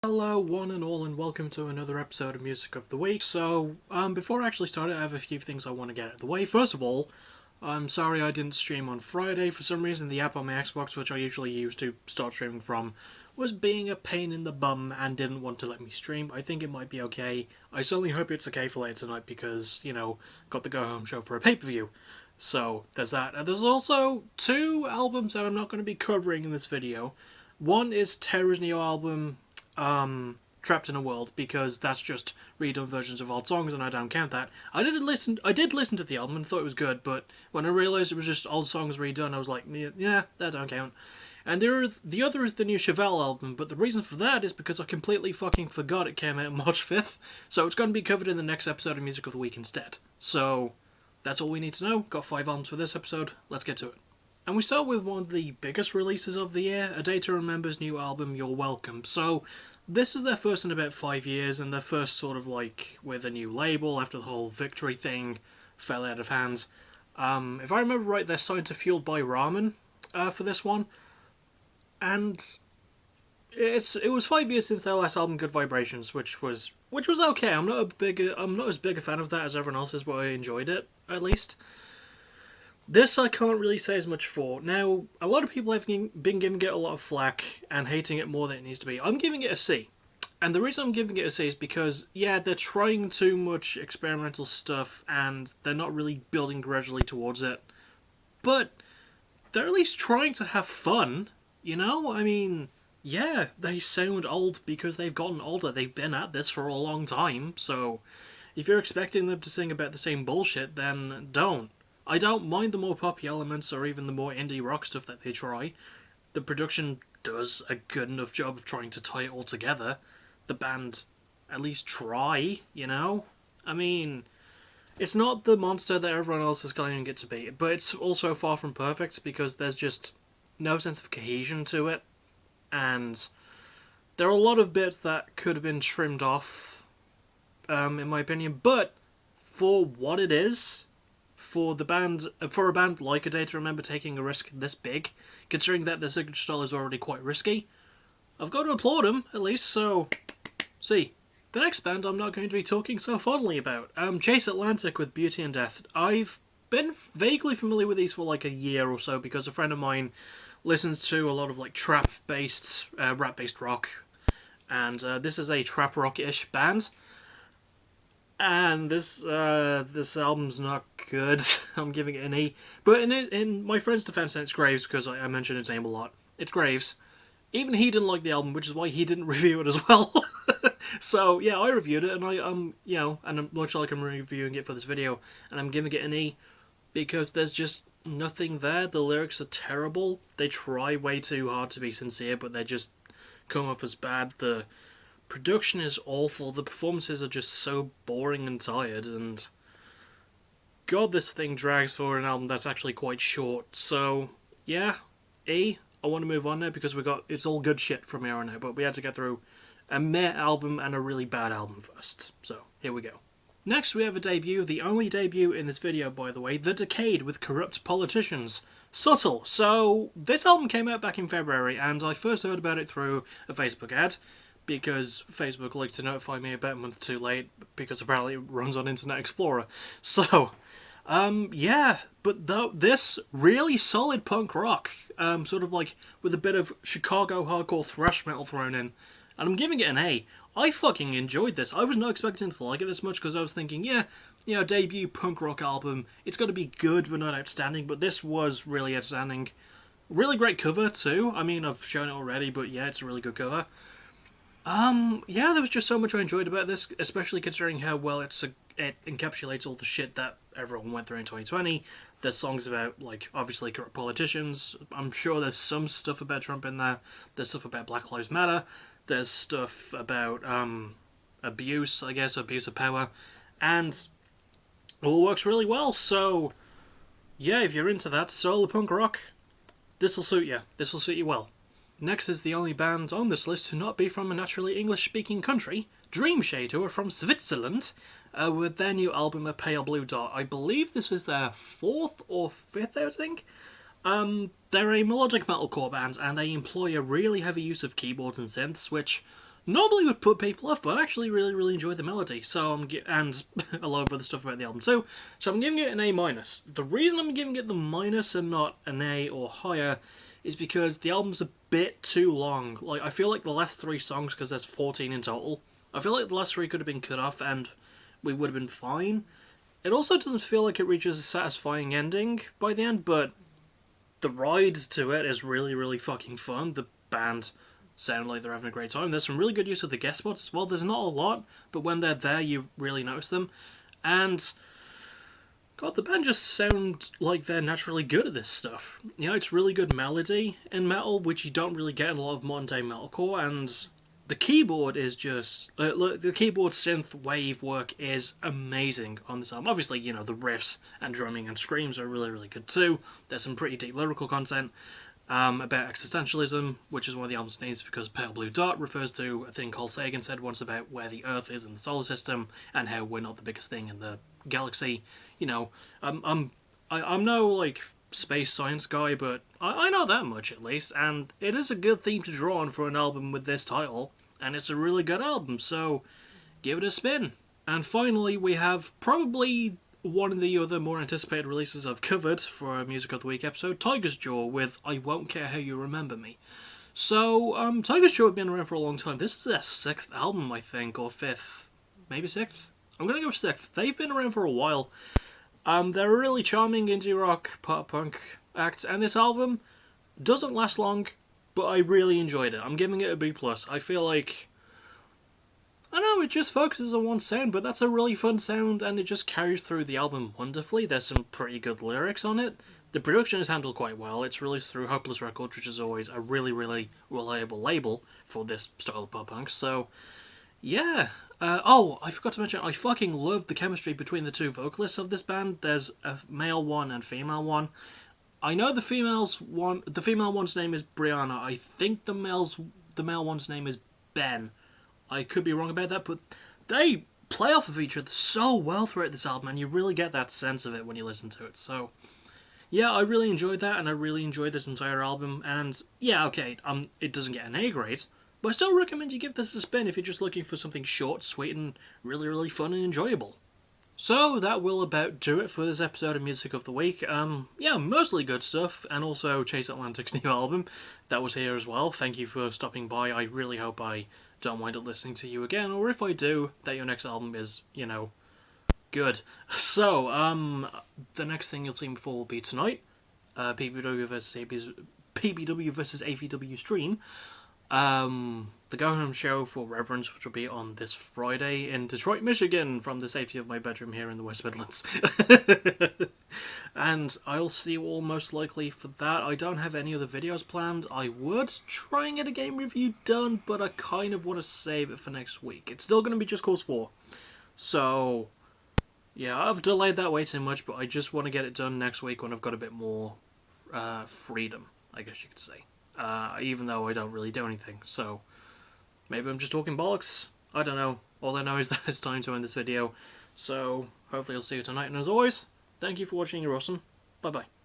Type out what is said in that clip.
Hello one and all, and welcome to another episode of Music of the Week. So, before I actually start, I have a few things I want to get out of the way. First of all, I'm sorry I didn't stream on Friday. For some reason, the app on my Xbox, which I usually use to start streaming from, was being a pain in the bum and didn't want to let me stream. I think it might be okay. I certainly hope it's okay for later tonight because, got the go-home show for a pay-per-view. So, there's that. And there's also two albums that I'm not going to be covering in this video. One is Terror's new album, Trapped in a World, because that's just redone versions of old songs and I don't count that. I did listen to the album and thought it was good, but when I realised it was just old songs redone, I was like, yeah, that don't count. And the other is the new Chevelle album, but the reason for that is because I completely fucking forgot it came out March 5th, so it's going to be covered in the next episode of Music of the Week instead. So, that's all we need to know. Got 5 albums for this episode, let's get to it. And we start with one of the biggest releases of the year, A Day to Remember's new album, You're Welcome. So, this is their first in about 5 years, and their first sort of like with a new label after the whole Victory thing fell out of hands. If I remember right, they're signed to Fueled by Ramen for this one. And it was 5 years since their last album, Good Vibrations, which was okay. I'm not as big a fan of that as everyone else is, but I enjoyed it, at least. This I can't really say as much for. Now, a lot of people have been giving it a lot of flack and hating it more than it needs to be. I'm giving it a C. And the reason I'm giving it a C is because, yeah, they're trying too much experimental stuff and they're not really building gradually towards it. But they're at least trying to have fun, you know? I mean, yeah, they sound old because they've gotten older. They've been at this for a long time, so if you're expecting them to sing about the same bullshit, then don't. I don't mind the more poppy elements or even the more indie rock stuff that they try. The production does a good enough job of trying to tie it all together. The band at least try, you know? I mean, it's not the monster that everyone else is claiming it to be, but it's also far from perfect because there's just no sense of cohesion to it. And there are a lot of bits that could have been trimmed off, in my opinion, but for what it is, for a band like A Day to Remember taking a risk this big, considering that their signature style is already quite risky, I've got to applaud them, at least, so, see. The next band I'm not going to be talking so fondly about, Chase Atlantic with Beauty and Death. I've been vaguely familiar with these for like a year or so, because a friend of mine listens to a lot of like trap-based, rap-based rock, and this is a trap rock-ish band. And this album's not good. I'm giving it an E. But in my friend's defense, and it's Graves, because I mention his name a lot. It's Graves. Even he didn't like the album, which is why he didn't review it as well. So, yeah, I reviewed it, and and much like I'm reviewing it for this video, and I'm giving it an E, because there's just nothing there. The lyrics are terrible. They try way too hard to be sincere, but they just come off as bad. The production is awful, the performances are just so boring and tired, and God, this thing drags for an album that's actually quite short. So, yeah, E. I want to move on now because it's all good shit from here on out, but we had to get through a meh album and a really bad album first. So, here we go. Next we have a debut, the only debut in this video by the way, The Decade with Corrupt Politicians. Subtle. So, this album came out back in February, and I first heard about it through a Facebook ad, because Facebook likes to notify me about a month too late, because apparently it runs on Internet Explorer. So, yeah, but this really solid punk rock, sort of like with a bit of Chicago hardcore thrash metal thrown in, and I'm giving it an A. I fucking enjoyed this. I was not expecting to like it this much, because I was thinking, yeah, debut punk rock album, it's got to be good but not outstanding, but this was really outstanding. Really great cover too. I mean, I've shown it already, but yeah, it's a really good cover. Yeah, there was just so much I enjoyed about this, especially considering how well it encapsulates all the shit that everyone went through in 2020. There's songs about, like, obviously corrupt politicians. I'm sure there's some stuff about Trump in there. There's stuff about Black Lives Matter. There's stuff about, abuse, I guess, abuse of power. And it all works really well, so yeah, if you're into that solar punk rock, this'll suit you. This'll suit you well. Next is the only band on this list to not be from a naturally English-speaking country, Dream Shade, who are from Switzerland, with their new album, A Pale Blue Dot. I believe this is their 4th or 5th outing. They're a melodic metalcore band, and they employ a really heavy use of keyboards and synths, which normally would put people off, but I actually really enjoy the melody. So and a lot of other stuff about the album too. So I'm giving it an A minus. The reason I'm giving it the minus and not an A or higher is because the album's a bit too long. Like, I feel like the last 3 songs, because there's 14 in total, I feel like the last 3 could have been cut off and we would have been fine. It also doesn't feel like it reaches a satisfying ending by the end, but the ride to it is really fucking fun. The band sound like they're having a great time. There's some really good use of the guest spots as well. There's not a lot, but when they're there, you really notice them. And God, the band just sound like they're naturally good at this stuff. You know, it's really good melody in metal, which you don't really get in a lot of modern-day metalcore, and the keyboard is just... look, the keyboard synth wave work is amazing on this album. Obviously, you know, the riffs and drumming and screams are really good too. There's some pretty deep lyrical content about existentialism, which is one of the album's themes, because Pale Blue Dot refers to a thing Carl Sagan said once about where the Earth is in the solar system and how we're not the biggest thing in the galaxy. You know, I'm no, like, space science guy, but I know that much at least, and it is a good theme to draw on for an album with this title, and it's a really good album, so give it a spin. And finally, we have probably one of the other more anticipated releases I've covered for a Music of the Week episode, Tiger's Jaw with I Won't Care How You Remember Me. So, Tiger's Jaw have been around for a long time. This is their 6th album, I think, or 5th. Maybe 6th? I'm gonna go with 6th. They've been around for a while. They're a really charming indie rock, pop punk act, and this album doesn't last long, but I really enjoyed it. I'm giving it a B+. I feel like, I know, it just focuses on one sound, but that's a really fun sound, and it just carries through the album wonderfully. There's some pretty good lyrics on it. The production is handled quite well. It's released through Hopeless Records, which is always a really reliable label for this style of pop punk, so yeah. Oh, I forgot to mention, I fucking love the chemistry between the 2 vocalists of this band. There's a male one and female one. I know the female one's name is Brianna. I think the male one's name is Ben. I could be wrong about that, but they play off of each other so well throughout this album, and you really get that sense of it when you listen to it. So, yeah, I really enjoyed that, and I really enjoyed this entire album. And yeah, okay, it doesn't get an A grade, but I still recommend you give this a spin if you're just looking for something short, sweet, and really fun and enjoyable. So that will about do it for this episode of Music of the Week. Yeah, mostly good stuff, and also Chase Atlantic's new album that was here as well. Thank you for stopping by. I really hope I don't wind up listening to you again, or if I do, that your next album is, you know, good. So, the next thing you'll see before will be tonight, PBW versus AVW stream. The Go Home show for Reverence, which will be on this Friday in Detroit, Michigan, from the safety of my bedroom here in the West Midlands. And I'll see you all most likely for that. I don't have any other videos planned. I would try and get a game review done, but I kind of want to save it for next week. It's still going to be Just Cause 4. So, yeah, I've delayed that way too much, but I just want to get it done next week when I've got a bit more freedom, I guess you could say. Even though I don't really do anything, so maybe I'm just talking bollocks. I don't know. All I know is that it's time to end this video, so hopefully I'll see you tonight, and as always, thank you for watching, you're awesome. Bye bye.